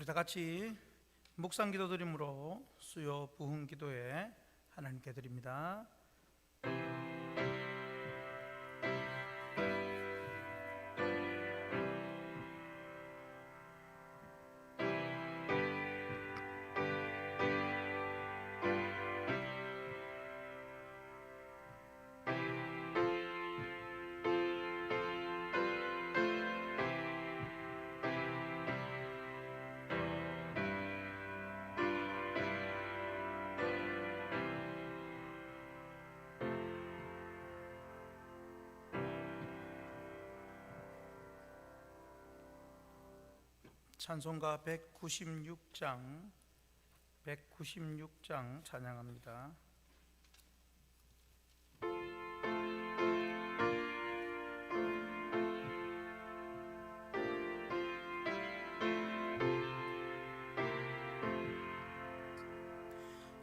우리 다 같이 묵상 기도 드림으로 수요 부흥 기도에 하나님께 드립니다. 찬송가 196장 찬양합니다.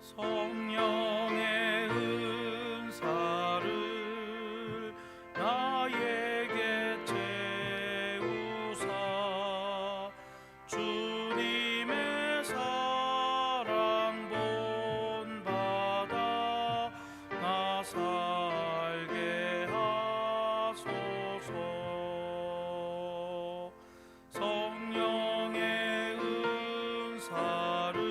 성령의 은사를 나에게 채우사 주님의 사랑 본받아 나 살게 하소서. 성령의 은사를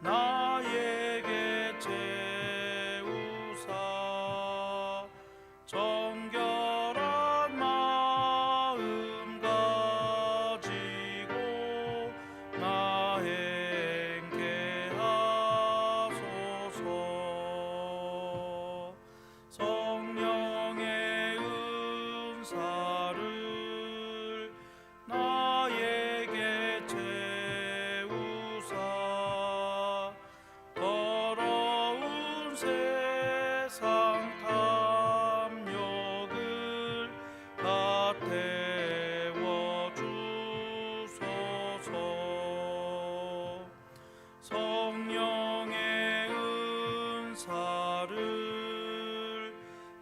나에게 채우사 정결한 마음 가지고 나 행케 하소서. 성령의 은사를 나에게 채우사 더러운 세상 탐욕을 다 태워주소서. 성령의 은사를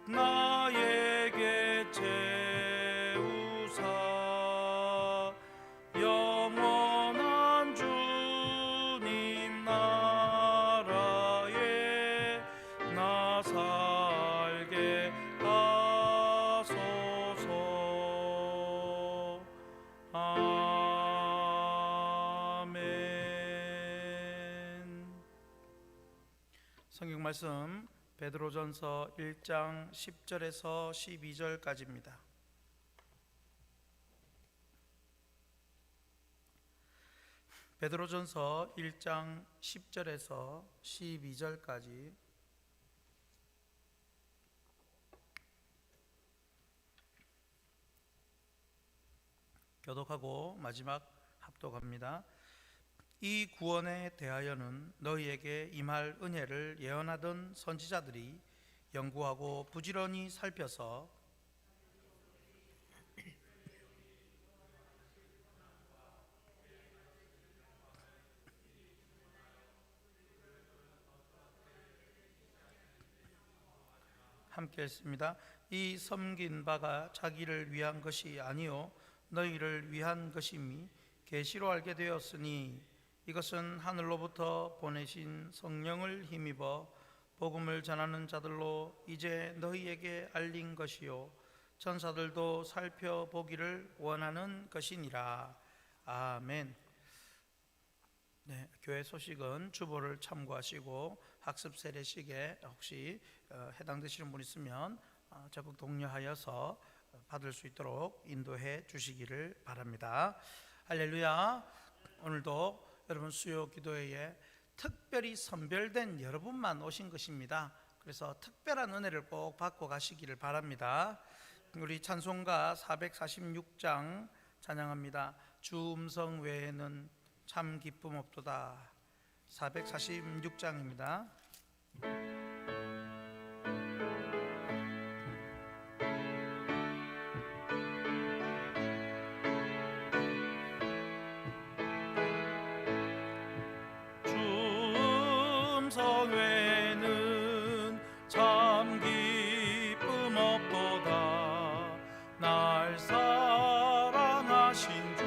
나에게 채우사 영원한 주님 나라에 나 살게 하소서. 아멘. 성경 말씀 베드로전서 1장 10절에서 12절까지입니다. 베드로전서 1장 10절에서 12절까지 교독하고 마지막 합독합니다. 이 구원에 대하여는 너희에게 임할 은혜를 예언하던 선지자들이 연구하고 부지런히 살펴서 함께 했습니다. 이 섬긴 바가 자기를 위한 것이 아니요 너희를 위한 것임이 계시로 알게 되었으니 이것은 하늘로부터 보내신 성령을 힘입어 복음을 전하는 자들로 이제 너희에게 알린 것이요 천사들도 살펴보기를 원하는 것이니라. 아멘. 네, 교회 소식은 주보를 참고하시고 학습 세례식에 혹시 해당되시는 분 있으면 적극 독려하여서 받을 수 있도록 인도해 주시기를 바랍니다. 할렐루야. 오늘도 여러분 수요 기도회에 특별히 선별된 여러분만 오신 것입니다. 그래서 특별한 은혜를 꼭 받고 가시기를 바랍니다. 우리 찬송가 446장 찬양합니다. 주 음성 외에는 참 기쁨 없도다. 446장입니다. 주 음성 외에는 참 기쁨 없도다. 날 사랑하신 주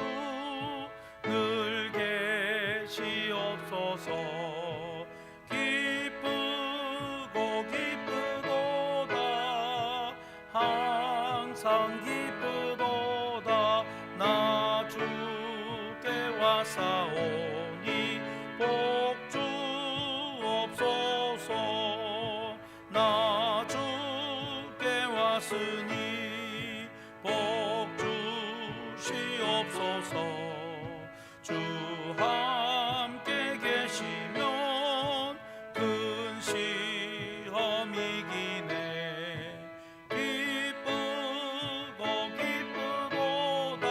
항상 기쁘도다. 나 주께 왔사오니 복주옵소서. 나 주께 왔으니 복주시옵소서. 주 함께 계시면 근시험 이기네. 기쁘고 기쁘도다.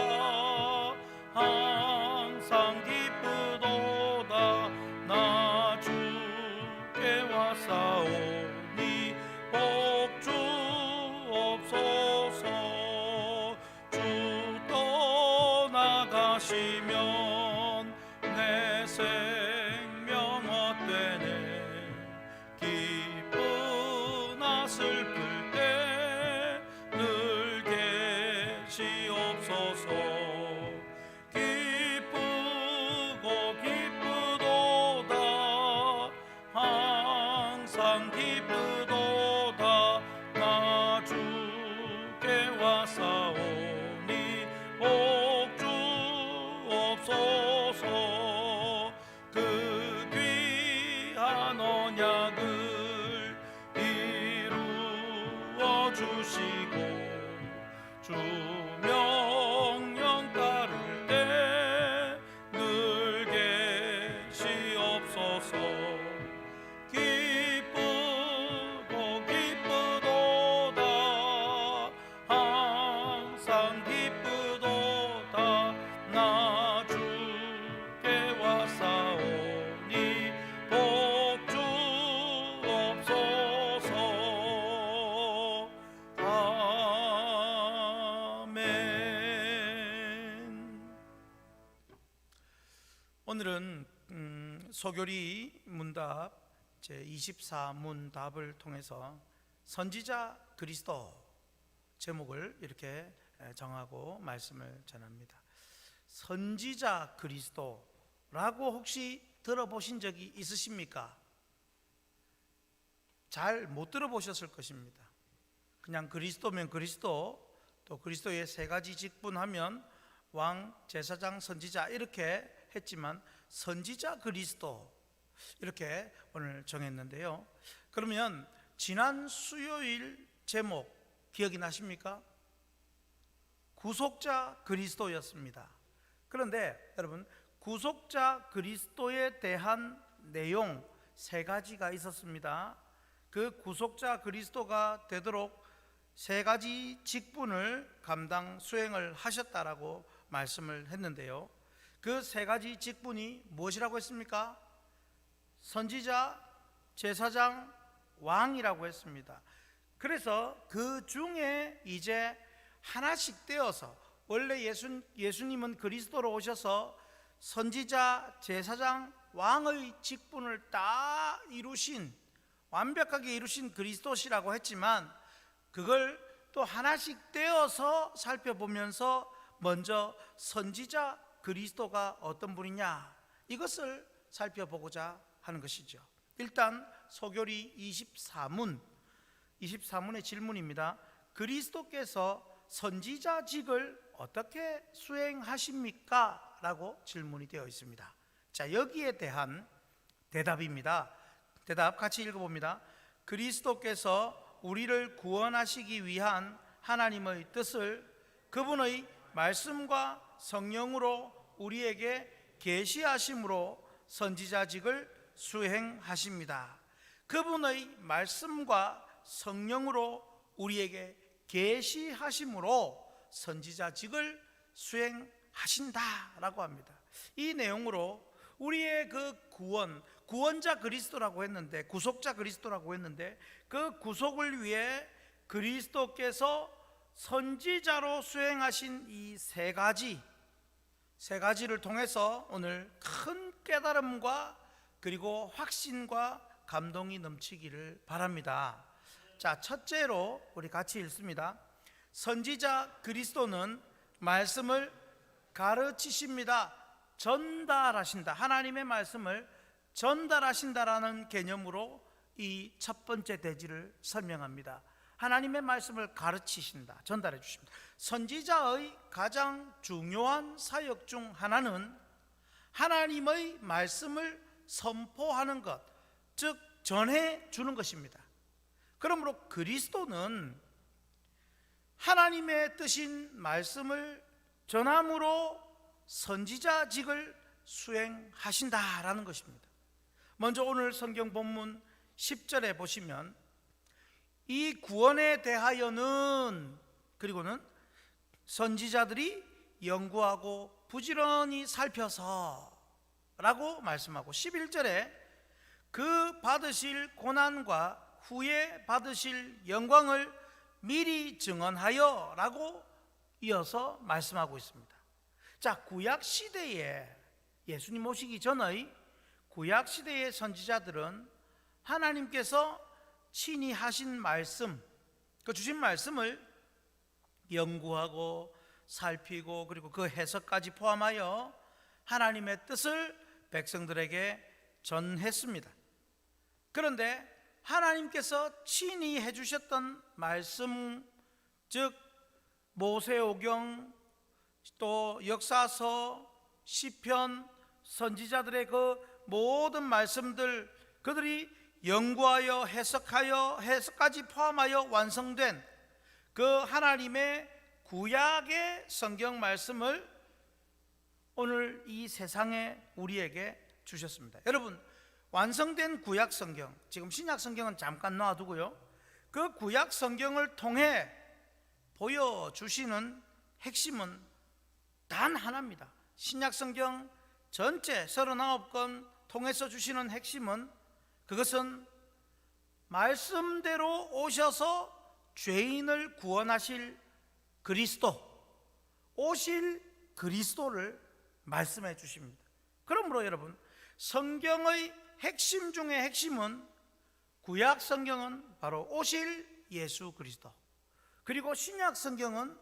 항상 기쁘도다. 나 주께 왔사오니 복주옵소서. 주 떠나가시면 내 생명 헛되네. 기쁘나 슬플 때 늘 계시옵소서. 기쁘고 기쁘도다. 항상 기쁘도다. 나 주께 왔사오니 복주옵소서. 그 귀한 언약을 이루어 주시고 주 명령 따를 때 늘 계시옵소서. 기쁘고 기쁘도다. 항상 기쁘도다. 나 주께 왔사오니 복주옵소서. 아멘. 오늘은 소교리 문답 제24문답을 통해서 선지자 그리스도 제목을 이렇게 정하고 말씀을 전합니다. 선지자 그리스도라고 혹시 들어보신 적이 있으십니까? 잘 못 들어보셨을 것입니다. 그냥 그리스도면 그리스도, 또 그리스도의 세 가지 직분하면 왕, 제사장, 선지자 이렇게 했지만 선지자 그리스도 이렇게 오늘 정했는데요. 그러면 지난 수요일 제목 기억이 나십니까? 구속자 그리스도였습니다. 그런데 여러분, 구속자 그리스도에 대한 내용 세 가지가 있었습니다. 그 구속자 그리스도가 되도록 세 가지 직분을 감당 수행을 하셨다라고 말씀을 했는데요. 그 세 가지 직분이 무엇이라고 했습니까? 선지자, 제사장, 왕이라고 했습니다. 그래서 그 중에 이제 하나씩 떼어서, 원래 예수님은 그리스도로 오셔서 선지자, 제사장, 왕의 직분을 다 이루신, 완벽하게 이루신 그리스도시라고 했지만 그걸 또 하나씩 떼어서 살펴보면서 먼저 선지자 그리스도가 어떤 분이냐, 이것을 살펴보고자 하는 것이죠. 일단 소교리 24문의 질문입니다. 그리스도께서 선지자직을 어떻게 수행하십니까? 라고 질문이 되어 있습니다. 자, 여기에 대한 대답입니다. 대답 같이 읽어봅니다. 그리스도께서 우리를 구원하시기 위한 하나님의 뜻을 그분의 말씀과 성령으로 우리에게 계시하심으로 선지자직을 수행하십니다. 그분의 말씀과 성령으로 우리에게 계시하심으로 선지자직을 수행하신다라고 합니다. 이 내용으로 우리의 그 구원자 그리스도라고 했는데, 구속자 그리스도라고 했는데, 그 구속을 위해 그리스도께서 선지자로 수행하신 이 세 가지를 통해서 오늘 큰 깨달음과 그리고 확신과 감동이 넘치기를 바랍니다. 자, 첫째로 우리 같이 읽습니다. 선지자 그리스도는 말씀을 가르치십니다. 전달하신다. 하나님의 말씀을 전달하신다라는 개념으로 이 첫 번째 대지를 설명합니다. 하나님의 말씀을 가르치신다, 전달해 주십니다. 선지자의 가장 중요한 사역 중 하나는 하나님의 말씀을 선포하는 것, 즉 전해 주는 것입니다. 그러므로 그리스도는 하나님의 뜻인 말씀을 전함으로 선지자직을 수행하신다라는 것입니다. 먼저 오늘 성경 본문 10절에 보시면 이 구원에 대하여는, 그리고는 선지자들이 연구하고 부지런히 살펴서 라고 말씀하고, 11절에 그 받으실 고난과 후에 받으실 영광을 미리 증언하여 라고 이어서 말씀하고 있습니다. 자, 구약시대에, 예수님 오시기 전의 구약시대의 선지자들은 하나님께서 친히 하신 말씀, 그 주신 말씀을 연구하고 살피고 그리고 그 해석까지 포함하여 하나님의 뜻을 백성들에게 전했습니다. 그런데 하나님께서 친히 해주셨던 말씀, 즉 모세오경, 또 역사서, 시편, 선지자들의 그 모든 말씀들, 그들이 연구하여 해석하여 해석까지 포함하여 완성된 그 하나님의 구약의 성경 말씀을 오늘 이 세상에 우리에게 주셨습니다. 여러분, 완성된 구약 성경, 지금 신약 성경은 잠깐 놔두고요, 그 구약 성경을 통해 보여주시는 핵심은 단 하나입니다. 신약 성경 전체 39권 통해서 주시는 핵심은, 그것은 말씀대로 오셔서 죄인을 구원하실 그리스도, 오실 그리스도를 말씀해 주십니다. 그러므로 여러분, 성경의 핵심 중의 핵심은, 구약 성경은 바로 오실 예수 그리스도, 그리고 신약 성경은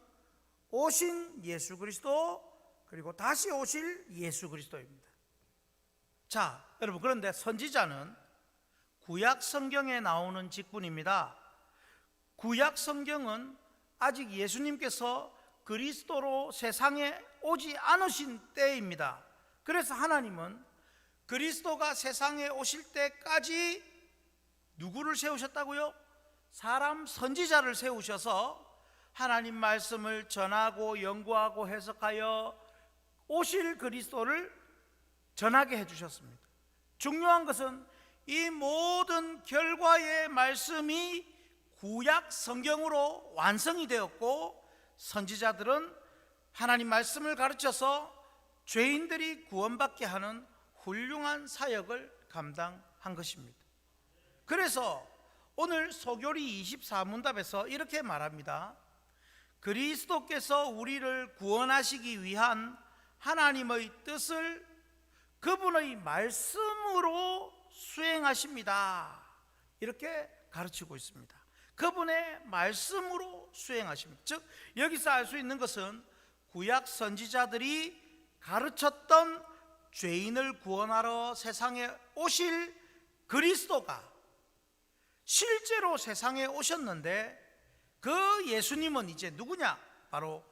오신 예수 그리스도, 그리고 다시 오실 예수 그리스도입니다. 자, 여러분, 그런데 선지자는 구약 성경에 나오는 직분입니다. 구약 성경은 아직 예수님께서 그리스도로 세상에 오지 않으신 때입니다. 그래서 하나님은 그리스도가 세상에 오실 때까지 누구를 세우셨다고요? 사람 선지자를 세우셔서 하나님 말씀을 전하고 연구하고 해석하여 오실 그리스도를 전하게 해주셨습니다. 중요한 것은 이 모든 결과의 말씀이 구약 성경으로 완성이 되었고, 선지자들은 하나님 말씀을 가르쳐서 죄인들이 구원받게 하는 훌륭한 사역을 감당한 것입니다. 그래서 오늘 소교리 24문답에서 이렇게 말합니다. 그리스도께서 우리를 구원하시기 위한 하나님의 뜻을 그분의 말씀으로 수행하십니다. 이렇게 가르치고 있습니다. 그분의 말씀으로 수행하십니다. 즉, 여기서 알 수 있는 것은 구약 선지자들이 가르쳤던 죄인을 구원하러 세상에 오실 그리스도가 실제로 세상에 오셨는데, 그 예수님은 이제 누구냐? 바로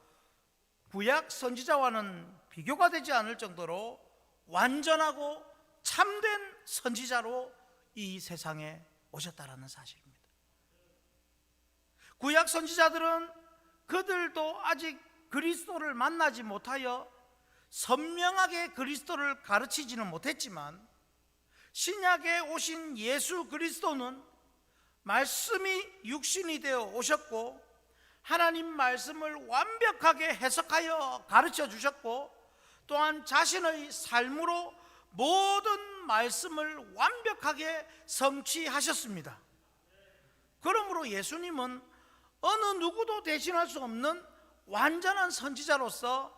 구약 선지자와는 비교가 되지 않을 정도로 완전하고 참된 선지자로 이 세상에 오셨다라는 사실입니다. 구약 선지자들은 그들도 아직 그리스도를 만나지 못하여 선명하게 그리스도를 가르치지는 못했지만, 신약에 오신 예수 그리스도는 말씀이 육신이 되어 오셨고 하나님 말씀을 완벽하게 해석하여 가르쳐 주셨고, 또한 자신의 삶으로 모든 말씀을 완벽하게 성취하셨습니다. 그러므로 예수님은 어느 누구도 대신할 수 없는 완전한 선지자로서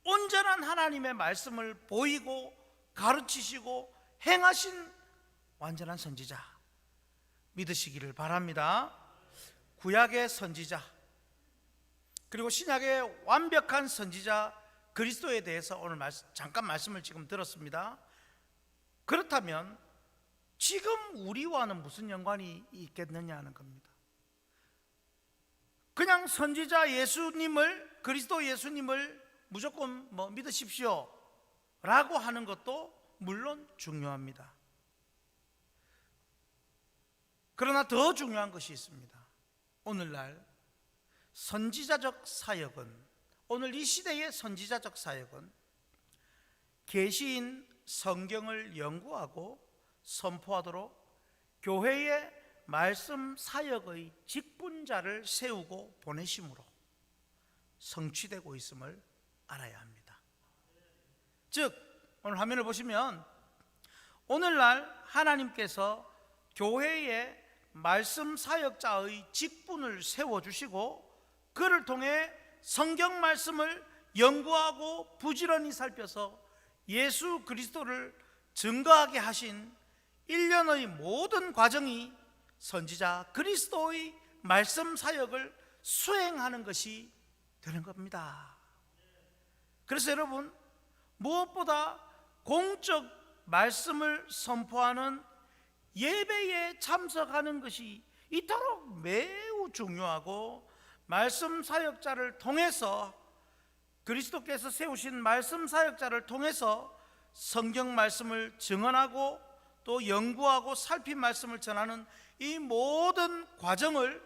온전한 하나님의 말씀을 보이고 가르치시고 행하신 완전한 선지자 믿으시기를 바랍니다. 구약의 선지자, 그리고 신약의 완벽한 선지자 그리스도에 대해서 오늘 잠깐 말씀을 지금 들었습니다. 그렇다면 지금 우리와는 무슨 연관이 있겠느냐 하는 겁니다. 그냥 선지자 예수님을, 그리스도 예수님을 무조건 믿으십시오 라고 하는 것도 물론 중요합니다. 그러나 더 중요한 것이 있습니다. 오늘날 선지자적 사역은, 오늘 이 시대의 선지자적 사역은 계시인 성경을 연구하고 선포하도록 교회의 말씀 사역의 직분자를 세우고 보내심으로 성취되고 있음을 알아야 합니다. 즉 오늘 화면을 보시면 오늘날 하나님께서 교회의 말씀 사역자의 직분을 세워주시고 그를 통해 성경 말씀을 연구하고 부지런히 살펴서 예수 그리스도를 증거하게 하신 일련의 모든 과정이 선지자 그리스도의 말씀 사역을 수행하는 것이 되는 겁니다. 그래서 여러분, 무엇보다 공적 말씀을 선포하는 예배에 참석하는 것이 이토록 매우 중요하고, 말씀 사역자를 통해서, 그리스도께서 세우신 말씀 사역자를 통해서 성경 말씀을 증언하고 또 연구하고 살핀 말씀을 전하는 이 모든 과정을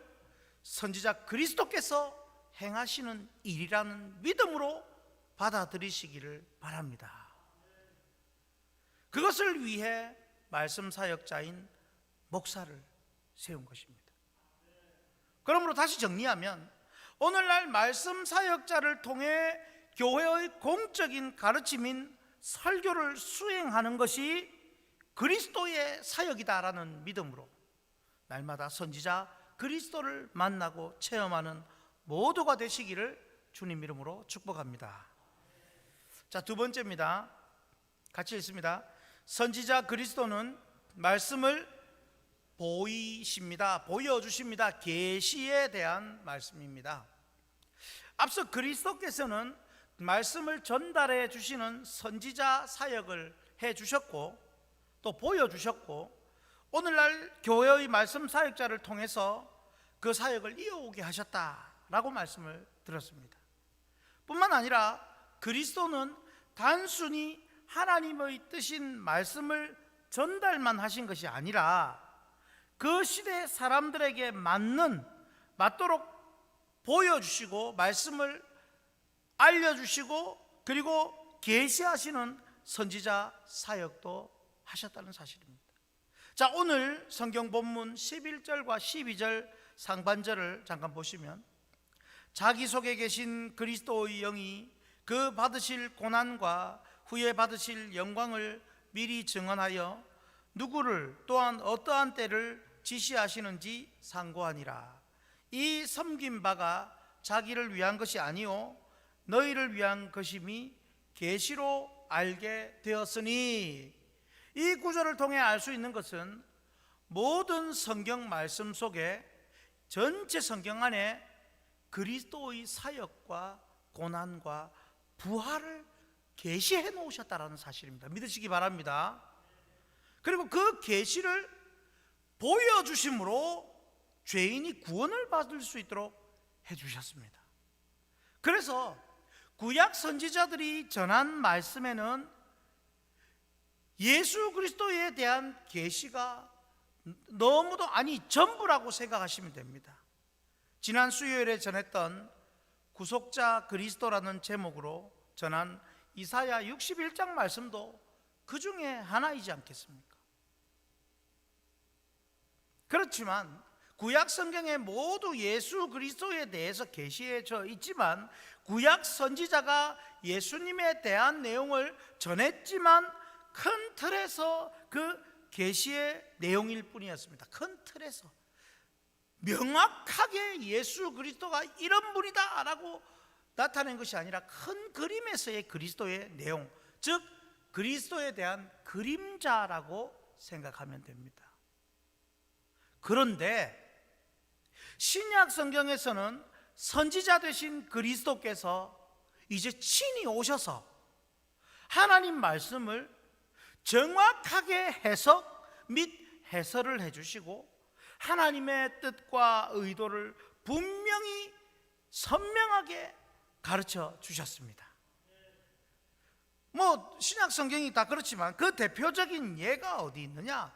선지자 그리스도께서 행하시는 일이라는 믿음으로 받아들이시기를 바랍니다. 그것을 위해 말씀 사역자인 목사를 세운 것입니다. 그러므로 다시 정리하면 오늘날 말씀 사역자를 통해 교회의 공적인 가르침인 설교를 수행하는 것이 그리스도의 사역이다라는 믿음으로 날마다 선지자 그리스도를 만나고 체험하는 모두가 되시기를 주님 이름으로 축복합니다. 자, 두 번째입니다. 같이 읽습니다. 선지자 그리스도는 말씀을 보이십니다. 보여주십니다. 계시에 대한 말씀입니다. 앞서 그리스도께서는 말씀을 전달해 주시는 선지자 사역을 해 주셨고 또 보여주셨고, 오늘날 교회의 말씀 사역자를 통해서 그 사역을 이어오게 하셨다라고 말씀을 들었습니다. 뿐만 아니라 그리스도는 단순히 하나님의 뜻인 말씀을 전달만 하신 것이 아니라 그 시대 사람들에게 맞도록 보여주시고 말씀을 알려주시고 그리고 계시하시는 선지자 사역도 하셨다는 사실입니다. 자, 오늘 성경 본문 11절과 12절 상반절을 잠깐 보시면, 자기 속에 계신 그리스도의 영이 그 받으실 고난과 후에 받으실 영광을 미리 증언하여 누구를 또한 어떠한 때를 지시하시는지 상고하니라. 이 섬긴 바가 자기를 위한 것이 아니요 너희를 위한 것임이 계시로 알게 되었으니. 이 구절을 통해 알 수 있는 것은 모든 성경 말씀 속에, 전체 성경 안에 그리스도의 사역과 고난과 부활을 계시해 놓으셨다는 사실입니다. 믿으시기 바랍니다. 그리고 그 계시를 보여주심으로 죄인이 구원을 받을 수 있도록 해주셨습니다. 그래서 구약 선지자들이 전한 말씀에는 예수 그리스도에 대한 계시가 너무도, 아니 전부라고 생각하시면 됩니다. 지난 수요일에 전했던 구속자 그리스도라는 제목으로 전한 이사야 61장 말씀도 그 중에 하나이지 않겠습니까? 그렇지만 구약 성경에 모두 예수 그리스도에 대해서 계시해져 있지만, 구약 선지자가 예수님에 대한 내용을 전했지만 큰 틀에서 그 계시의 내용일 뿐이었습니다. 큰 틀에서 명확하게 예수 그리스도가 이런 분이다 라고 나타낸 것이 아니라 큰 그림에서의 그리스도의 내용, 즉 그리스도에 대한 그림자라고 생각하면 됩니다. 그런데 신약 성경에서는 선지자 되신 그리스도께서 이제 친히 오셔서 하나님 말씀을 정확하게 해석 및 해설을 해주시고 하나님의 뜻과 의도를 분명히 선명하게 가르쳐 주셨습니다. 신약 성경이 다 그렇지만 그 대표적인 예가 어디 있느냐?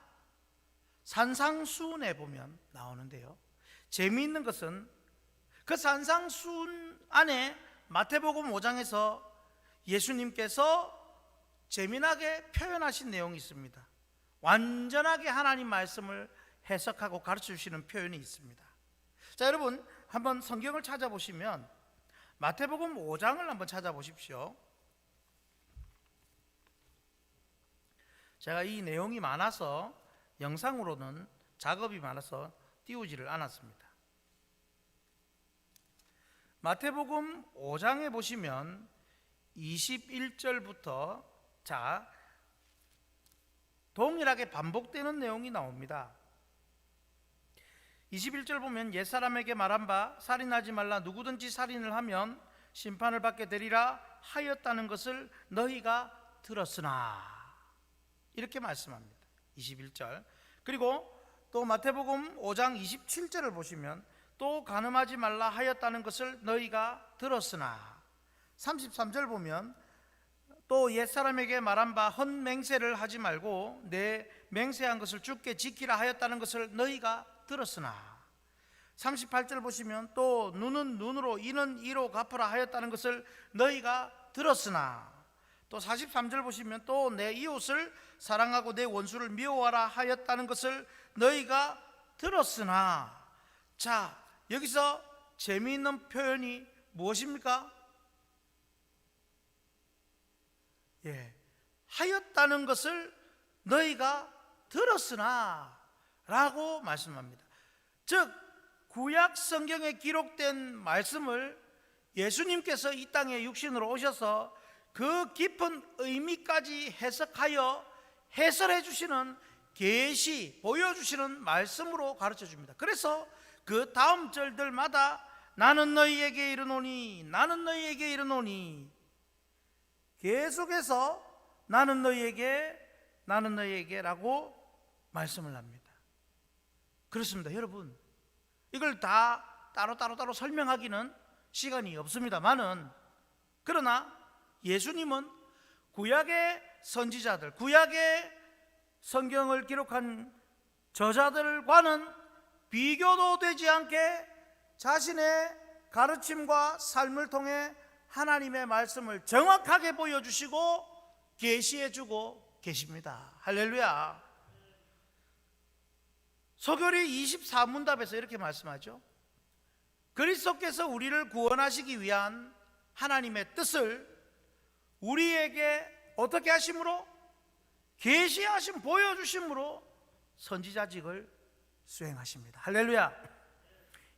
산상수훈에 보면 나오는데요, 재미있는 것은 그 산상수훈 안에 마태복음 5장에서 예수님께서 재미나게 표현하신 내용이 있습니다. 완전하게 하나님 말씀을 해석하고 가르쳐 주시는 표현이 있습니다. 자, 여러분 한번 성경을 찾아보시면 마태복음 5장을 한번 찾아보십시오. 제가 이 내용이 많아서 영상으로는 작업이 많아서 띄우지를 않았습니다. 마태복음 5장에 보시면 21절부터 동일하게 반복되는 내용이 나옵니다. 21절 보면 옛사람에게 말한 바 살인하지 말라, 누구든지 살인을 하면 심판을 받게 되리라 하였다는 것을 너희가 들었으나, 이렇게 말씀합니다. 21절. 그리고 또 마태복음 5장 27절을 보시면 또 간음하지 말라 하였다는 것을 너희가 들었으나, 33절 보면 또 옛사람에게 말한 바 헌 맹세를 하지 말고 내 맹세한 것을 주께 지키라 하였다는 것을 너희가 들었으나, 38절 보시면 또 눈은 눈으로 이는 이로 갚으라 하였다는 것을 너희가 들었으나, 또 43절 보시면 또 내 이웃을 사랑하고 내 원수를 미워하라 하였다는 것을 너희가 들었으나. 자, 여기서 재미있는 표현이 무엇입니까? 하였다는 것을 너희가 들었으나 라고 말씀합니다. 즉 구약 성경에 기록된 말씀을 예수님께서 이 땅에 육신으로 오셔서 그 깊은 의미까지 해석하여 해설해 주시는, 계시 보여주시는 말씀으로 가르쳐 줍니다. 그래서 그 다음 절들마다 나는 너희에게 이르노니, 나는 너희에게 이르노니, 계속해서 나는 너희에게, 나는 너희에게 라고 말씀을 합니다. 그렇습니다. 여러분, 이걸 다 따로 설명하기는 시간이 없습니다만은, 그러나 예수님은 구약의 선지자들, 구약의 성경을 기록한 저자들과는 비교도 되지 않게 자신의 가르침과 삶을 통해 하나님의 말씀을 정확하게 보여주시고 계시해주고 계십니다. 할렐루야. 소교리 24문답에서 이렇게 말씀하죠. 그리스도께서 우리를 구원하시기 위한 하나님의 뜻을 우리에게 어떻게 하심으로? 계시하심, 보여주심으로 선지자직을 수행하십니다. 할렐루야.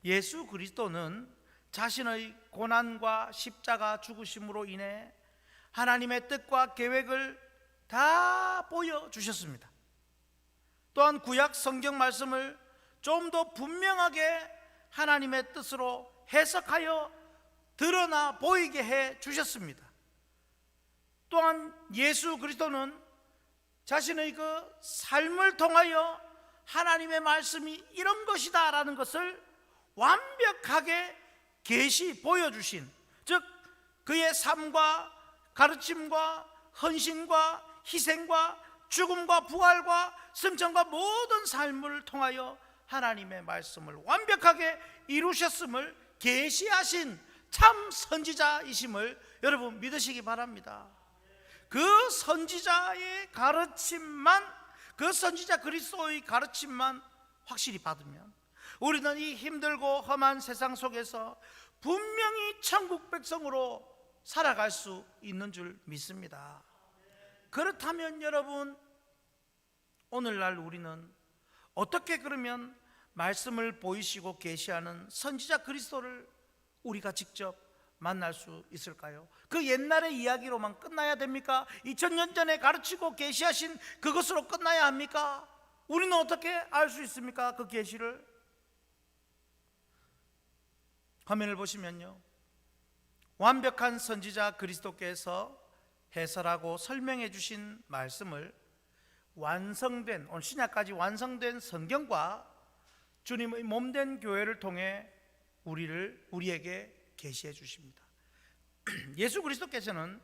예수 그리스도는 자신의 고난과 십자가 죽으심으로 인해 하나님의 뜻과 계획을 다 보여주셨습니다. 또한 구약 성경 말씀을 좀 더 분명하게 하나님의 뜻으로 해석하여 드러나 보이게 해 주셨습니다. 또한 예수 그리스도는 자신의 그 삶을 통하여 하나님의 말씀이 이런 것이다 라는 것을 완벽하게 계시 보여주신, 즉 그의 삶과 가르침과 헌신과 희생과 죽음과 부활과 승천과 모든 삶을 통하여 하나님의 말씀을 완벽하게 이루셨음을 계시하신 참 선지자이심을 여러분 믿으시기 바랍니다. 그 선지자의 가르침만, 그 선지자 그리스도의 가르침만 확실히 받으면 우리는 이 힘들고 험한 세상 속에서 분명히 천국 백성으로 살아갈 수 있는 줄 믿습니다. 그렇다면 여러분, 오늘날 우리는 어떻게 그러면 말씀을 보이시고 계시하는 선지자 그리스도를 우리가 직접 만날 수 있을까요? 그 옛날의 이야기로만 끝나야 됩니까? 2000년 전에 가르치고 계시하신 그것으로 끝나야 합니까? 우리는 어떻게 알 수 있습니까? 그 계시를. 화면을 보시면요, 완벽한 선지자 그리스도께서 해설하고 설명해 주신 말씀을 완성된, 오늘 신약까지 완성된 성경과 주님의 몸된 교회를 통해 우리에게 계시해 주십니다. 예수 그리스도께서는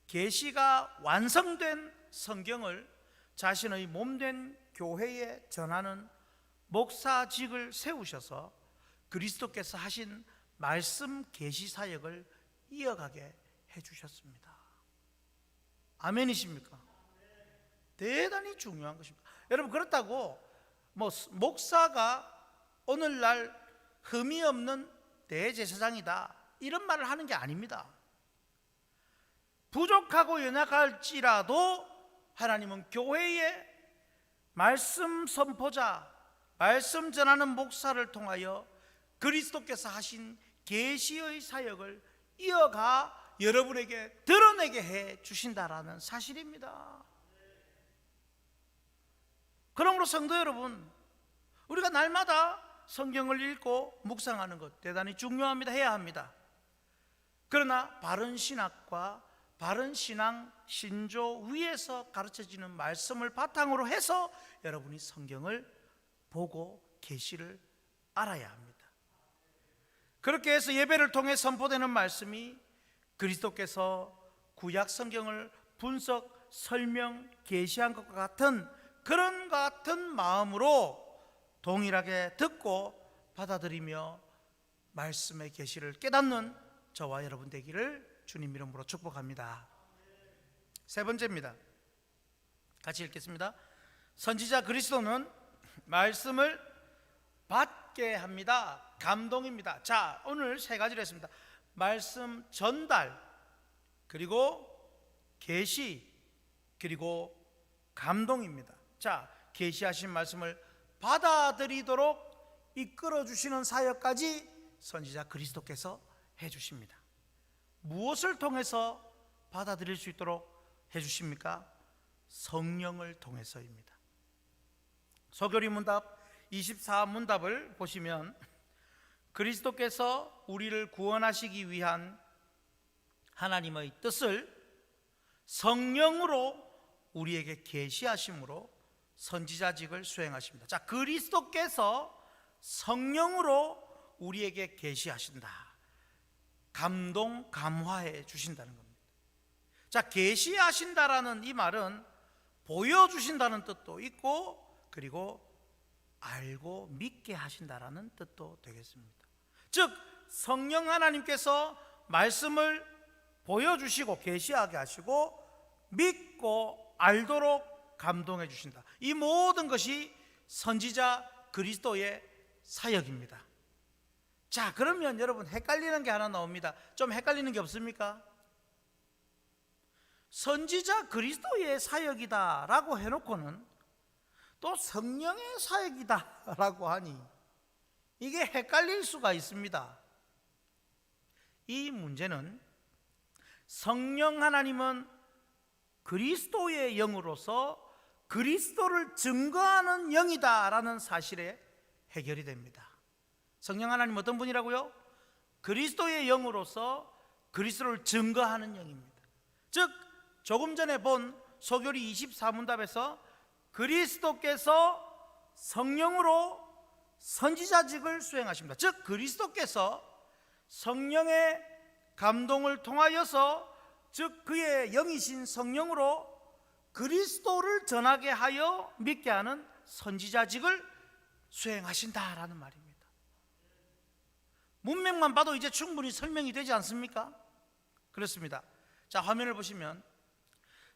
계시가 완성된 성경을 자신의 몸된 교회에 전하는 목사직을 세우셔서 그리스도께서 하신 말씀 계시 사역을 이어가게 해주셨습니다. 아멘이십니까? 대단히 중요한 것입니다. 여러분, 그렇다고 목사가 오늘날 흠이 없는 대제사장이다 이런 말을 하는 게 아닙니다. 부족하고 연약할지라도 하나님은 교회에 말씀 선포자, 말씀 전하는 목사를 통하여 그리스도께서 하신 계시의 사역을 이어가 여러분에게 드러내게 해 주신다라는 사실입니다. 그러므로 성도 여러분, 우리가 날마다 성경을 읽고 묵상하는 것 대단히 중요합니다. 해야 합니다. 그러나 바른 신학과 바른 신앙 신조 위에서 가르쳐지는 말씀을 바탕으로 해서 여러분이 성경을 보고 계시를 알아야 합니다. 그렇게 해서 예배를 통해 선포되는 말씀이 그리스도께서 구약 성경을 분석, 설명, 계시한 것과 같은 그런 같은 마음으로 동일하게 듣고 받아들이며 말씀의 계시를 깨닫는 저와 여러분 되기를 주님 이름으로 축복합니다. 세 번째입니다. 같이 읽겠습니다. 선지자 그리스도는 말씀을 받게 합니다. 감동입니다. 자, 오늘 세 가지를 했습니다. 말씀 전달, 그리고 계시, 그리고 감동입니다. 자, 계시하신 말씀을 받아들이도록 이끌어 주시는 사역까지 선지자 그리스도께서 해 주십니다. 무엇을 통해서 받아들일 수 있도록 해 주십니까? 성령을 통해서입니다. 소교리 문답 24문답을 보시면 그리스도께서 우리를 구원하시기 위한 하나님의 뜻을 성령으로 우리에게 계시하심으로 선지자직을 수행하십니다. 자, 그리스도께서 성령으로 우리에게 계시하신다. 감동, 감화해 주신다는 겁니다. 자, 계시하신다라는 이 말은 보여주신다는 뜻도 있고, 그리고 알고 믿게 하신다라는 뜻도 되겠습니다. 즉, 성령 하나님께서 말씀을 보여주시고 계시하게 하시고 믿고 알도록 감동해 주신다. 이 모든 것이 선지자 그리스도의 사역입니다. 자, 그러면 여러분 헷갈리는 게 하나 나옵니다. 좀 헷갈리는 게 없습니까? 선지자 그리스도의 사역이다 라고 해놓고는 또 성령의 사역이다 라고 하니 이게 헷갈릴 수가 있습니다. 이 문제는 성령 하나님은 그리스도의 영으로서 그리스도를 증거하는 영이다 라는 사실에 해결이 됩니다. 성령 하나님 어떤 분이라고요? 그리스도의 영으로서 그리스도를 증거하는 영입니다. 즉, 조금 전에 본 소교리 24문답에서 그리스도께서 성령으로 선지자직을 수행하십니다. 즉, 그리스도께서 성령의 감동을 통하여서, 즉 그의 영이신 성령으로 그리스도를 전하게 하여 믿게 하는 선지자직을 수행하신다라는 말입니다. 문맥만 봐도 이제 충분히 설명이 되지 않습니까? 그렇습니다. 자, 화면을 보시면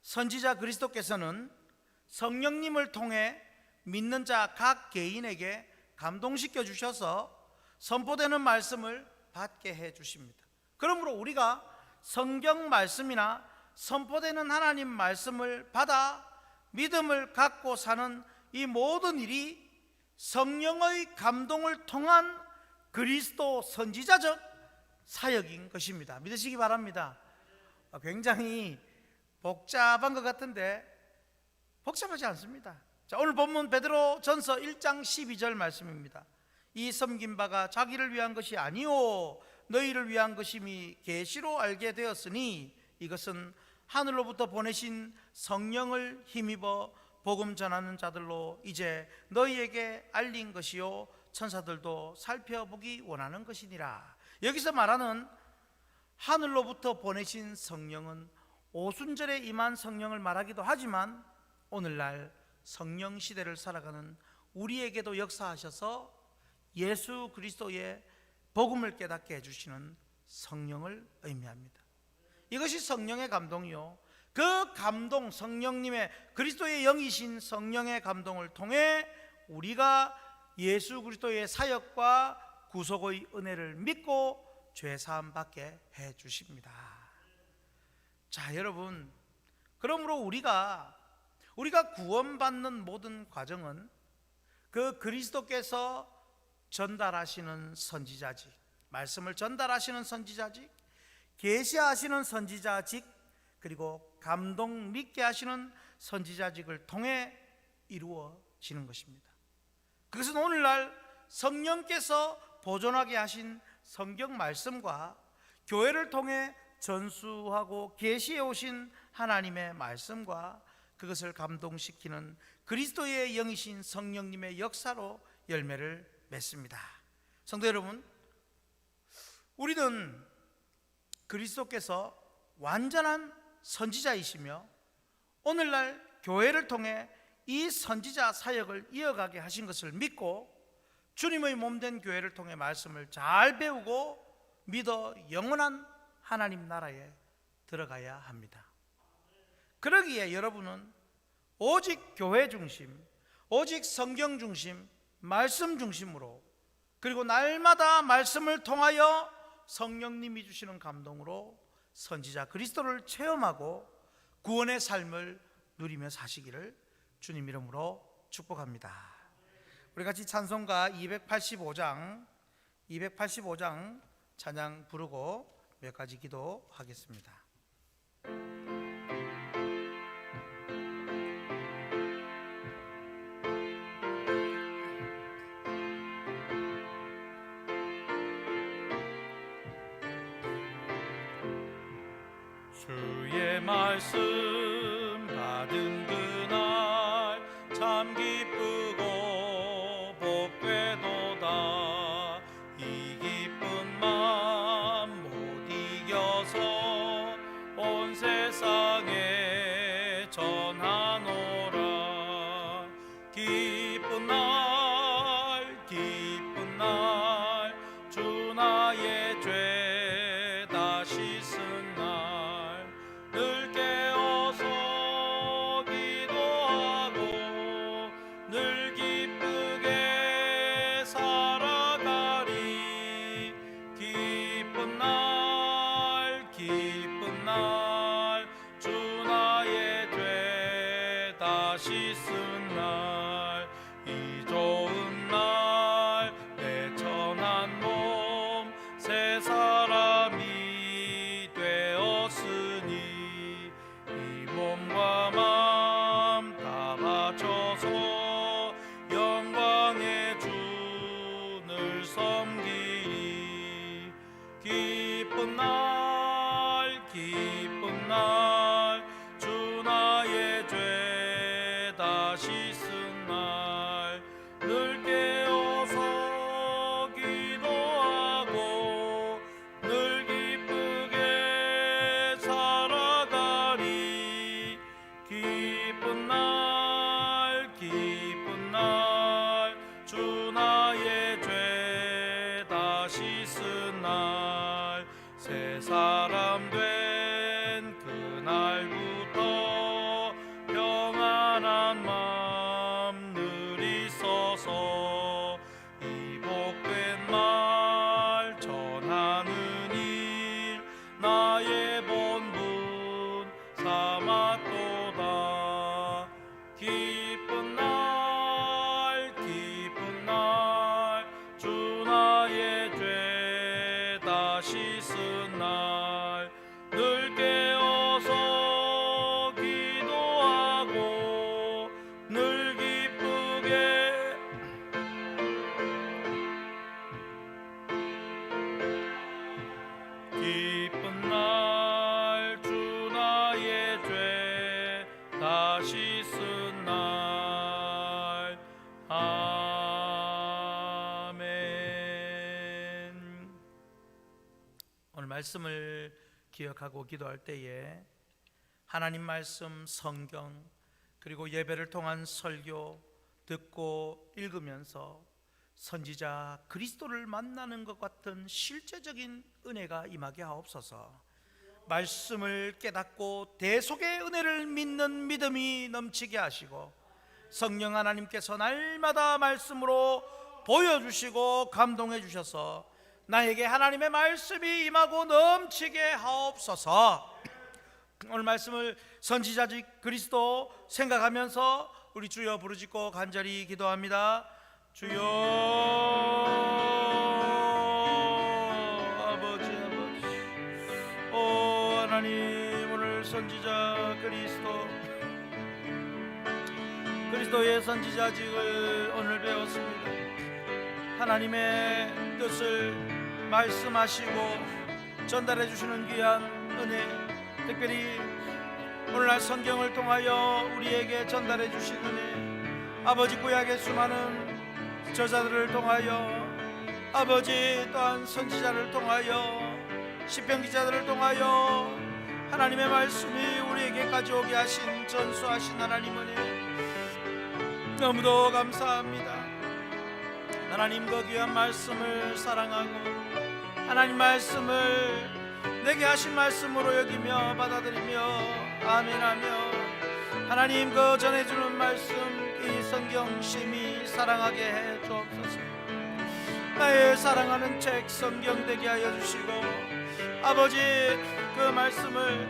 선지자 그리스도께서는 성령님을 통해 믿는 자 각 개인에게 감동시켜 주셔서 선포되는 말씀을 받게 해 주십니다. 그러므로 우리가 성경 말씀이나 선포되는 하나님 말씀을 받아 믿음을 갖고 사는 이 모든 일이 성령의 감동을 통한 그리스도 선지자적 사역인 것입니다. 믿으시기 바랍니다. 굉장히 복잡한 것 같은데 복잡하지 않습니다. 자, 오늘 본문 베드로 전서 1장 12절 말씀입니다. 이 섬긴 바가 자기를 위한 것이 아니오 너희를 위한 것임이 계시로 알게 되었으니 이것은 하늘로부터 보내신 성령을 힘입어 복음 전하는 자들로 이제 너희에게 알린 것이요 천사들도 살펴보기 원하는 것이니라. 여기서 말하는 하늘로부터 보내신 성령은 오순절에 임한 성령을 말하기도 하지만 오늘날 성령 시대를 살아가는 우리에게도 역사하셔서 예수 그리스도의 복음을 깨닫게 해주시는 성령을 의미합니다. 이것이 성령의 감동이요, 그 감동, 성령님의, 그리스도의 영이신 성령의 감동을 통해 우리가 예수 그리스도의 사역과 구속의 은혜를 믿고 죄사함 받게 해 주십니다. 자, 여러분, 그러므로 우리가 구원받는 모든 과정은 그 그리스도께서 전달하시는 선지자직, 말씀을 전달하시는 선지자직, 계시하시는 선지자직, 그리고 감동 믿게 하시는 선지자직을 통해 이루어지는 것입니다. 그것은 오늘날 성령께서 보존하게 하신 성경 말씀과 교회를 통해 전수하고 계시해 오신 하나님의 말씀과 그것을 감동시키는 그리스도의 영이신 성령님의 역사로 열매를 맺습니다. 성도 여러분, 우리는 그리스도께서 완전한 선지자이시며 오늘날 교회를 통해 이 선지자 사역을 이어가게 하신 것을 믿고 주님의 몸된 교회를 통해 말씀을 잘 배우고 믿어 영원한 하나님 나라에 들어가야 합니다. 그러기에 여러분은 오직 교회 중심, 오직 성경 중심, 말씀 중심으로, 그리고 날마다 말씀을 통하여 성령님이 주시는 감동으로 선지자 그리스도를 체험하고 구원의 삶을 누리며 사시기를 주님 이름으로 축복합니다. 우리 같이 찬송가 285장 찬양 부르고 몇 가지 기도하겠습니다. 주의 말씀 받은 그날 참 기쁘고 복되도다. 이 기쁜 마음 못 이겨서 온 세상에 전하노라. 기쁜 날 기쁜 날 주 나의 죄 다 씻은 날 늘 깨어서 기도하고 늘 기쁘게 살아가리. 기쁜 날 기쁜 날 주 나의 죄 다 씻은 날 이 좋은 날 내 천한 몸 새 사람이 되었으니 이 몸과 마음 다 바쳐서 영광의 주를 섬기리. 기쁜 날 기쁜 날 주 나의 죄 다 씻은 날 늘 깨어서 기도하고 늘 기쁘게 살아가리. 기쁜 날 기쁜 날 주 나의 죄 다 씻은 날 새 사람 된 그날부터 평안한 마음 늘 있어서 이 복된 말 전하는 일 나의 본분 삼았도다. 기쁜 날 기쁜 날 주 나의 죄 다 씻은 날 늘 깨어서 기도하고 늘 기쁘게 기쁜 날 주 나의 죄 다 씻은 날. 아멘. 오늘 말씀을 기억하고 기도할 때에 하나님 말씀, 성경, 그리고 예배를 통한 설교 듣고 읽으면서 선지자 그리스도를 만나는 것 같은 실제적인 은혜가 임하게 하옵소서. 말씀을 깨닫고 대속의 은혜를 믿는 믿음이 넘치게 하시고 성령 하나님께서 날마다 말씀으로 보여주시고 감동해 주셔서 나에게 하나님의 말씀이 임하고 넘치게 하옵소서. 오늘 말씀을 선지자직 그리스도 생각하면서 우리 주여 부르짖고 간절히 기도합니다. 주여 아버지 오 하나님, 오늘 선지자 그리스도의 선지자직을 오늘 배웠습니다. 하나님의 뜻을 말씀하시고 전달해 주시는 귀한 은혜, 특별히 오늘날 성경을 통하여 우리에게 전달해 주신 은혜, 아버지 구약의 수많은 저자들을 통하여, 아버지 또한 선지자를 통하여, 시편 기자들을 통하여 하나님의 말씀이 우리에게까지 오게 하신 전수하신 하나님 은혜 너무도 감사합니다. 하나님 그 귀한 말씀을 사랑하고 하나님 말씀을 내게 하신 말씀으로 여기며 받아들이며 아멘하며 하나님 그 전해주는 말씀 이 성경 심히 사랑하게 해 주옵소서. 나의 사랑하는 책 성경 되게 하여 주시고 아버지 그 말씀을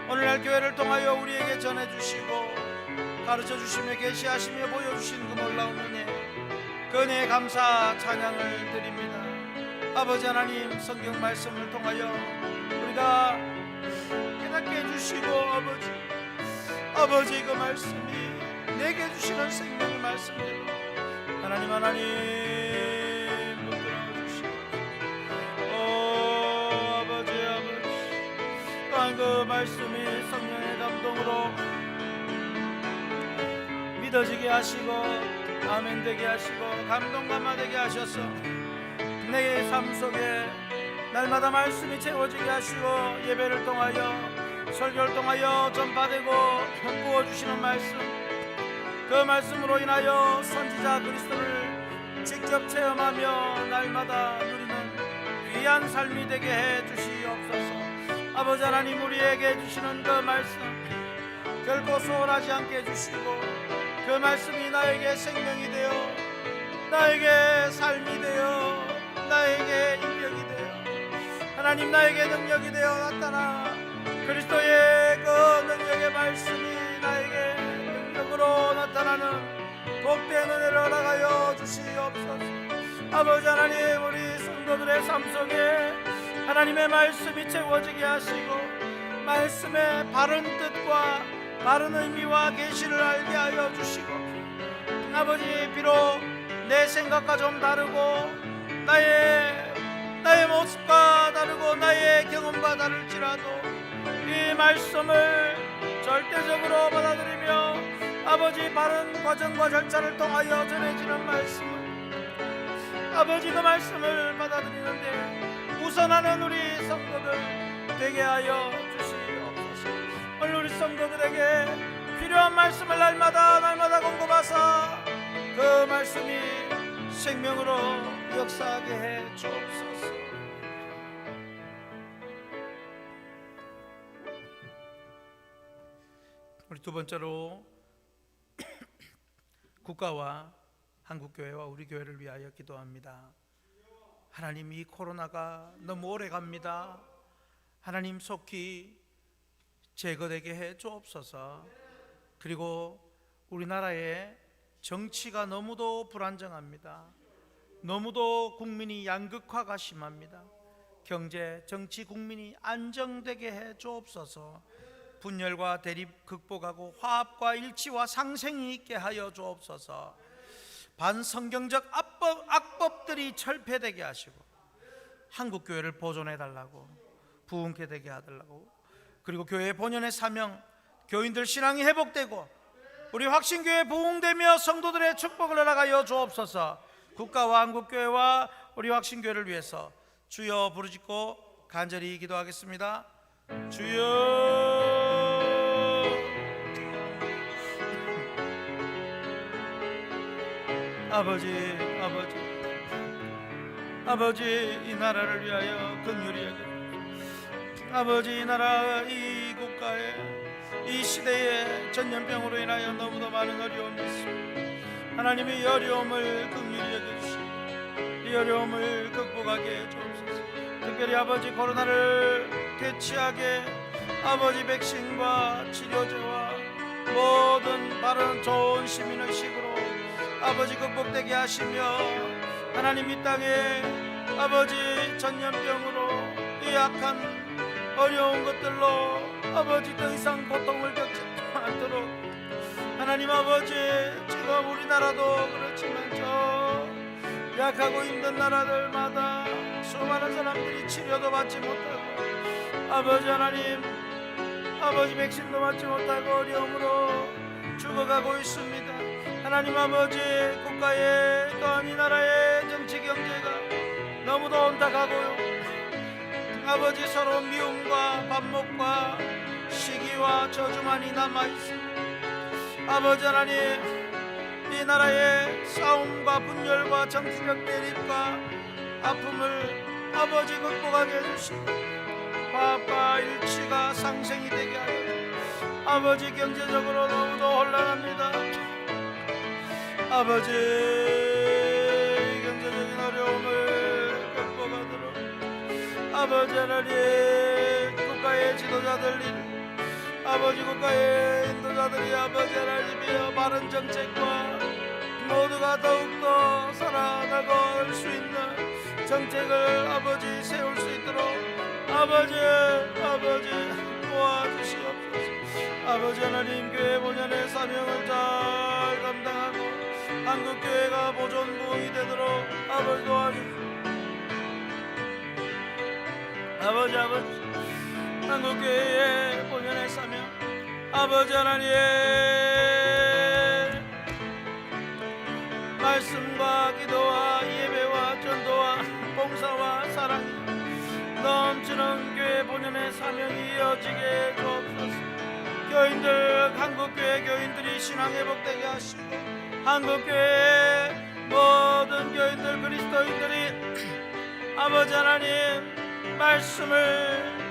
오늘날 교회를 통하여 우리에게 전해주시고 가르쳐 주시며 계시하시며 보여주신 그 놀라운 은혜, 그 은혜에 감사 찬양을 드립니다. 아버지 하나님 성경 말씀을 통하여 우리가 깨닫게 해주시고 아버지 그 말씀이 내게 주시는 생명의 말씀대로 하나님 붙들어 주시고 아버지 또한 그 말씀이 성령의 감동으로 믿어지게 하시고 아멘 되게 하시고 감동감화 되게 하셔서 내 삶 속에 날마다 말씀이 채워지게 하시고 예배를 통하여 설교를 통하여 전파되고 부어주시는 말씀, 그 말씀으로 인하여 선지자 그리스도를 직접 체험하며 날마다 누리는 귀한 삶이 되게 해 주시옵소서. 아버지 하나님 우리에게 주시는 그 말씀 결코 소홀하지 않게 해주시고 그 말씀이 나에게 생명이 되어 나에게 삶이 되어 나에게 인격이 되어 하나님 나에게 능력이 되어 나타나 그리스도의 그 능력의 말씀이 나에게 능력으로 나타나는 복된 은혜를 허락하여 주시옵소서. 아버지 하나님 우리 성도들의 삶 속에 하나님의 말씀이 채워지게 하시고 말씀의 바른 뜻과 바른 의미와 계시를 알게 하여 주시고 아버지 비록 내 생각과 좀 다르고 나의 모습과 다르고 나의 경험과 다를지라도 이 말씀을 절대적으로 받아들이며 아버지 바른 과정과 절차를 통하여 전해지는 말씀을 아버지 그 말씀을 받아들이는데 우선하는 우리 성도들 되게 하여 주시옵소서. 오늘 우리 성도들에게 필요한 말씀을 날마다 공급하사 그 말씀이 생명으로 역사하게 해 주옵소서. 우리 두 번째로 국가와 한국교회와 우리 교회를 위하여 기도합니다. 하나님 이 코로나가 너무 오래 갑니다. 하나님 속히 제거되게 해 주옵소서. 그리고 우리나라의 정치가 너무도 불안정합니다. 너무도 국민이 양극화가 심합니다. 경제, 정치, 국민이 안정되게 해 주옵소서. 분열과 대립 극복하고 화합과 일치와 상생이 있게 하여 주옵소서. 반성경적 악법들이 철폐되게 하시고 한국교회를 보존해 달라고 부흥케 되게 하달라고 그리고 교회 본연의 사명 교인들 신앙이 회복되고 우리 확신교회 부흥되며 성도들의 축복을 허락하여 주옵소서. 국가와 한국교회와 우리 확신교회를 위해서 주여 부르짖고 간절히 기도하겠습니다. 주여, 아버지, 이 나라를 위하여 긍휼히 여기소서. 아버지, 이 나라, 이 국가에, 이 시대에 전염병으로 인하여 너무도 많은 어려움이 있습니다. 하나님이 이 어려움을 긍휼히 여겨주시고 이 어려움을 극복하게 해주옵소서. 특별히 아버지, 코로나를 대치하게 아버지 백신과 치료제와 모든 바른 좋은 시민의식으로 아버지 극복되게 하시며, 하나님 이 땅에 아버지 전염병으로 이 약한 어려운 것들로 아버지 더 이상 고통을 겪지 않도록 하나님 아버지, 지금 우리나라도 그렇지만 저 약하고 힘든 나라들마다 수많은 사람들이 치료도 받지 못하고 아버지 하나님, 아버지 백신도 맞지 못하고 어려움으로 죽어가고 있습니다. 하나님 아버지, 국가의 또한 이 나라의 정치 경제가 너무도 온탁하고요, 아버지 서로 미움과 반목과 시기와 저주만이 남아있습니다. 아버지 하나님, 이 나라의 싸움과 분열과 정치적 대립과 아픔을 아버지 극복하게 해주시고 화합과 일치가 상생이 되게 하여 아버지 경제적으로 너무도 혼란합니다. 아버지, 경제적인 어려움을 극복하도록 아버지 하나님, 국가의 지도자들, 아버지 국가의 인도자들이 아버지 하나님이여 바른 정책과 모두가 더욱더 살아나갈 수 있는 정책을 아버지 세울 수 있도록 아버지 도와주시옵소서. 아버지 하나님, 교회 본연의 사명을 잘 감당하고 한국교회가 보존부흥이 되도록 아버지 도와주시옵소서. 아버지 한국교회의 본연의 사명, 아버지 하나님 말씀과 기도와 예배와 전도와 봉사와 사랑이 넘치는 교회 본연의 사명이 이어지게 주옵소서. 교인들, 한국교회 교인들이 신앙 회복되게 하시고 한국교회 모든 교인들, 그리스도인들이 아버지 하나님 말씀을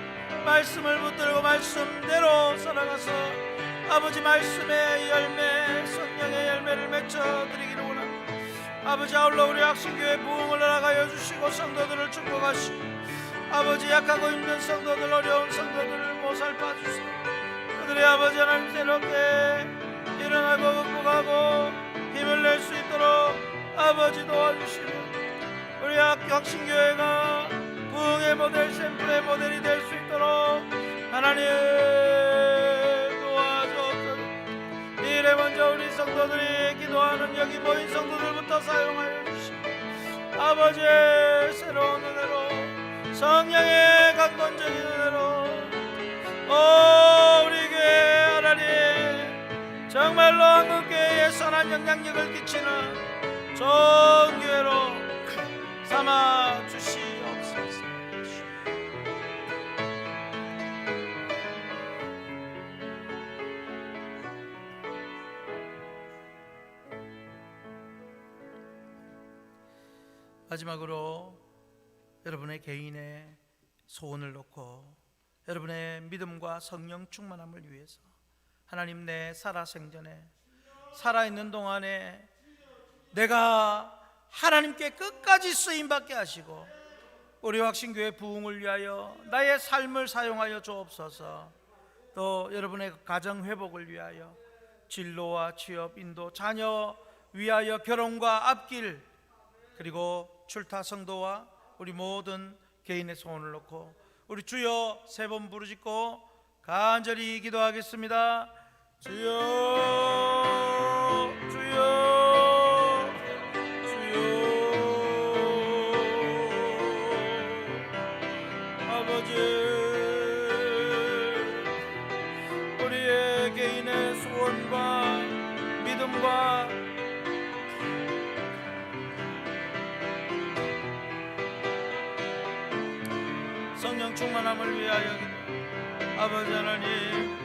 붙들고 말씀대로 살아가서 아버지 말씀의 열매, 성령의 열매를 맺어드리기를 원합니다. 아버지, 아울러 우리 학신교회 부흥을 허락하여 주시고 성도들을 축복하시고 아버지 약하고 힘든 성도들, 어려운 성도들을 보살펴 주시고 그들의 아버지 하나님 새롭게 일어나고 극복하고 힘을 낼 수 있도록 아버지 도와주시고 우리 학신교회가 부흥의 모델, 샘플의 모델이 될 수 있도록 하나님 도와주옵소서. 이래 먼저 우리 성도들이 기도하는 여기 모인 성도들부터 사용하여 주시고 아버지의 새로운 은혜로, 성령의 강건적인 은혜로 우리 교회 하나님 정말로 한국교회에 선한 영향력을 끼치는 좋은 교회로 삼아 주시옵소서. 마지막으로 여러분의 개인의 소원을 놓고 여러분의 믿음과 성령 충만함을 위해서 하나님, 내 살아생전에 살아있는 동안에 내가 하나님께 끝까지 쓰임받게 하시고 우리 확신교회 부흥을 위하여 나의 삶을 사용하여 주옵소서. 또 여러분의 가정 회복을 위하여 진로와 취업, 인도, 자녀 위하여 결혼과 앞길, 그리고 출타 성도와 우리 모든 개인의 소원을 놓고 우리 주여 세 번 부르짖고 간절히 기도하겠습니다. 주여, 주여, 주여. 아버지, 우리의 개인의 소원과 믿음과 성령 충만함을 위하여 기도. 아버지 하나님,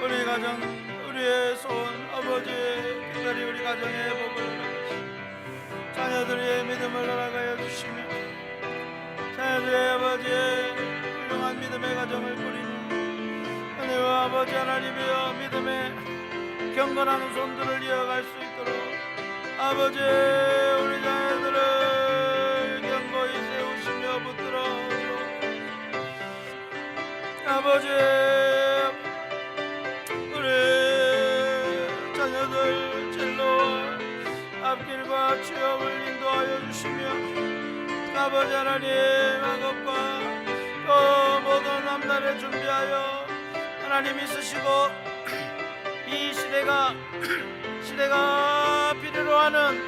우리 가정, 우리의 소원, 아버지 특별히 우리 가정의 복을 허락하시고 자녀들의 믿음을 허락하여 주시며 자녀들의 아버지의 훌륭한 믿음의 가정을 꾸리는 은혜와 아버지 하나님이여 믿음의 경건한 손들을 이어갈 수 있도록 아버지 우리 자녀들을 견고히 세우시며 붙들어 주옵소서. 아버지 우리 자녀들 진로와 앞길과 취업을 인도하여 주시며 아버지 하나님 학업과 또 모든 남날에 준비하여 하나님 있으시고 이 시대가 필요로 하는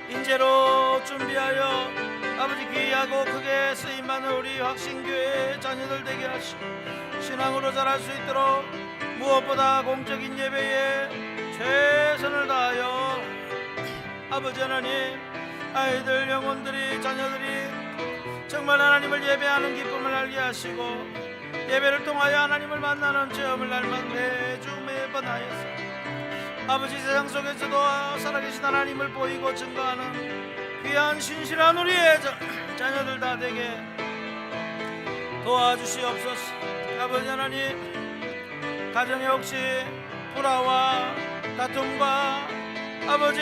인재로 준비하여 아버지 귀하고 크게 쓰임받는 우리 확신교회 자녀들 되게 하시고 신앙으로 자랄 수 있도록 무엇보다 공적인 예배에 최선을 다하여 아버지 하나님 아이들 영혼들이 자녀들이 정말 하나님을 예배하는 기쁨을 알게 하시고 예배를 통하여 하나님을 만나는 체험을 날마다 매주 매번 하여서 아버지 세상 속에서도 살아계신 하나님을 보이고 증거하는 귀한 신실한 우리의 자녀들 다 되게 도와주시옵소서. 아버지 하나님 가정에 혹시 불화와 다툼과 아버지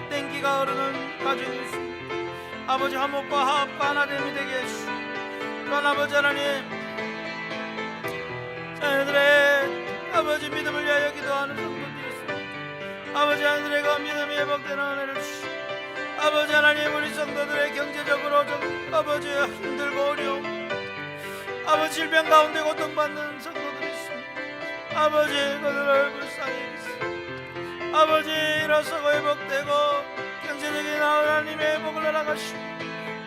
땡기가 흐르는 가정이 있습니다. 아버지 화목과 화합과 하나됨이 되게 해주시고 또한 아버지 하나님 자녀들의 아버지 믿음을 위하여 기도하는 성도들이 있습니다. 아버지 하나님의 그 믿음이 회복되는 은혜를 주시고 아버지 하나님 우리 성도들의 경제적으로 좀 아버지 힘들고 어려움 아버지 질병 가운데 고통받는 성도들이 있습니다. 아버지 그들을 불쌍히 여기시고 아버지 일어서고 회복되고 경제적인 하나님의 복을 허락하시고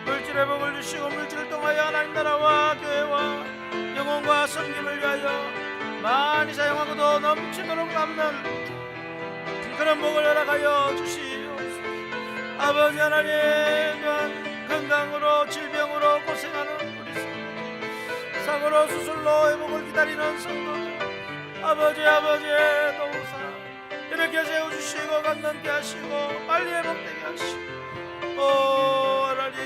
물질의 복을 주시고 물질을 통하여 하나님 나라와 교회와 영혼과 섬김을 위하여 많이 사용하고도 넘치도록 남는 그런 복을 허락하여 주시옵소서. 아버지 하나님 건강으로 질병으로 고생하는 우리 성도 사고로 수술로 회복을 기다리는 성도들 아버지 도우사 이렇게 세워주시고 강건케 하시고 빨리 회복되게 하시고 하나님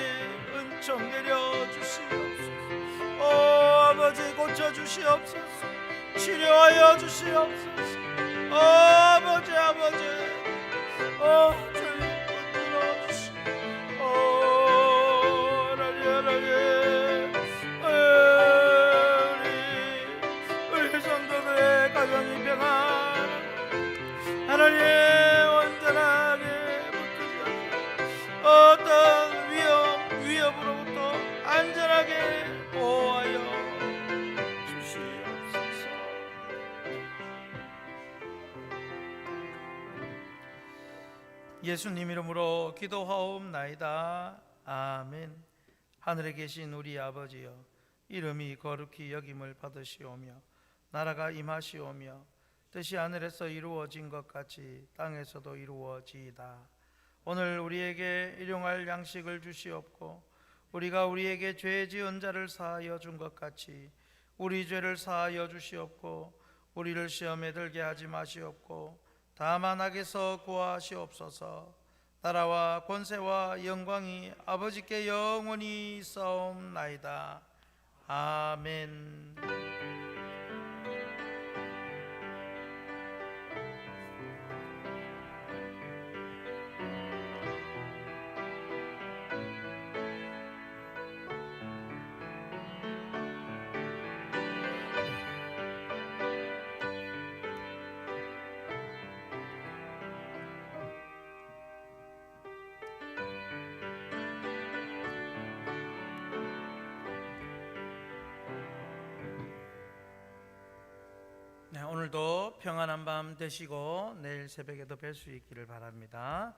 은총 내려주시옵소서. 아버지 고쳐주시옵소서. 치료하여 주시옵소서. 아버지 주님 붙들어 주시고 하나님 우리 성도들의 가정이 평안 하나님 온전하게 붙들어 어떤 위협으로부터 안전하게 보호하여 주시옵소서. 예수님 이름으로 기도하옵나이다. 아멘. 하늘에 계신 우리 아버지여 이름이 거룩히 여김을 받으시오며 나라가 임하시오며 뜻이 하늘에서 이루어진 것 같이 땅에서도 이루어지이다. 오늘 우리에게 일용할 양식을 주시옵고 우리가 우리에게 죄 지은 자를 사하여 준 것 같이 우리 죄를 사하여 주시옵고 우리를 시험에 들게 하지 마시옵고 다만 악에서 구하시옵소서. 나라와 권세와 영광이 아버지께 영원히 있사옵나이다. 아멘. 오늘도 평안한 밤 되시고 내일 새벽에도 뵐 수 있기를 바랍니다.